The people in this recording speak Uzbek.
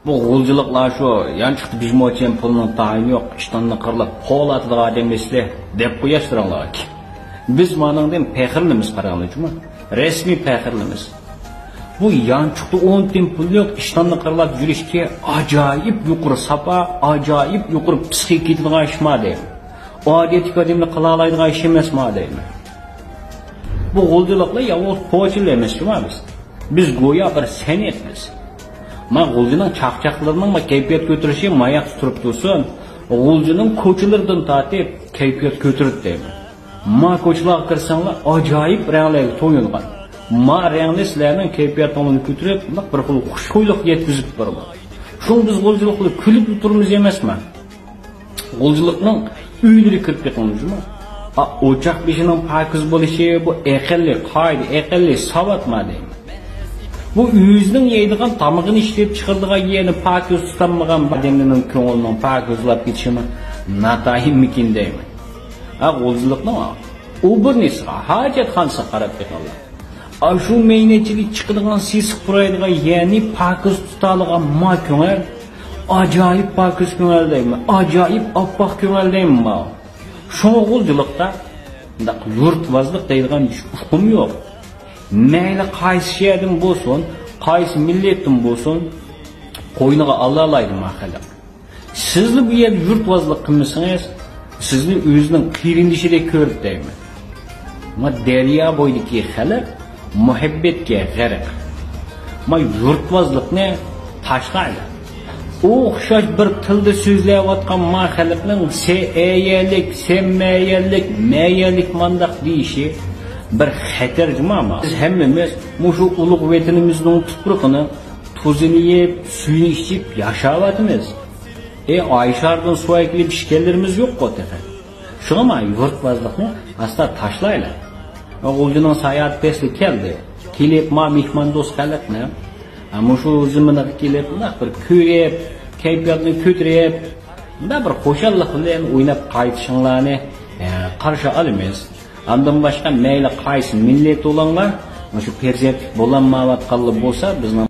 Bu g'uljiliklar shu, yanchiqda bijmochen pulning tayini yo'q, ishtonni qirlab, qo'l atida adamlar deb qo'yashtiringlar. Biz maningdan faxrlimiz qaranglarmi? Resmiy faxrlimiz. Bu yanchiqda 10 tin pul yo'q, ishtonni qirlab yurishga ajoyib yuqori sapa, ajoyib yuqori psixik ishma deydi. Odatiy odamlar qila oladigan ish emasmi deydi. Bu g'uljiliklar yolg'iz po'chil emasmi biz? Biz go'yo bir san'atmiz. Ma g'uljining chaqchaqlarining kayfiyat ko'tarishi mayoq turib tursin, g'uljining ko'chalaridan tatib kayfiyat ko'tarib deydi. Ma ko'chalarga kirsanglar ajoyib ranglarga to'yilgan. Ma rangli sizlarning kayfiyatini ko'tarib, bir xil xushxo'ylik yetkazib turadi. Shung biz g'uljilikni kulib turimiz emasmi? G'uljilikning uylari kirib ketganmizmi? O'choq beshining pakiz bo'lishi bu aqlli qoida, aqlli savatma deydi. Bu uyizning yeydigan tamog'ini ishlab chiqardigan yerni pakiz tutanmagan odamning ko'nglining pakizlab ketishimi natayimmikin deyman. G'uljilikni u bir nisa hojatxonasiga qarab ketganlar. Shu meynechilik chiqadigan sisiq puraydigan yerni pakiz tutadigan ma ko'ngil ajoyib pakiz ko'ngil deyman. Ajoyib oppoq ko'ngil deyman. Shu g'uljilikda yurtvozlik deydigan hukm yo'q. Mayli qaysi yerdan bo'lsin, qaysi millatdan bo'lsin, qo'yniga Allohlaydi mahalla. Sizni bu yerda yurtvozlik qilmasangiz, sizni o'zingizning qirindishida ko'rib deyman. Ma daryo bo'yidagi xalq muhabbatga g'arq. Ma yurtvozlikni tashlaydi. O'xshash bir tilda so'zlayotgan ma xalqning se'ayalik, semmayalik, mayalik mandaq deyishi bir xatarjima. Biz hammamiz shu ulug' vatanimizning tuprog'ini tuzini yeb, suyini ichib yashayapmiz. Oyshardan suv eklib ishganlarimiz yo'q-ku tefa. Shunga yurtvozlikni asla tashlaylar. G'uljining sayohat pesli keldi. Kelib ma mehmondo'st xalqni shu ziminiga kelib, bir ko'rib, kayfiyatni ko'tarib, bir xo'shallik bilan o'ynab qaytishinglarni qarshi olamiz. Undan boshqa mayli qaysi millat bo'linglar, shu persiyat bo'lanmayotganlar bo'lsa, bizni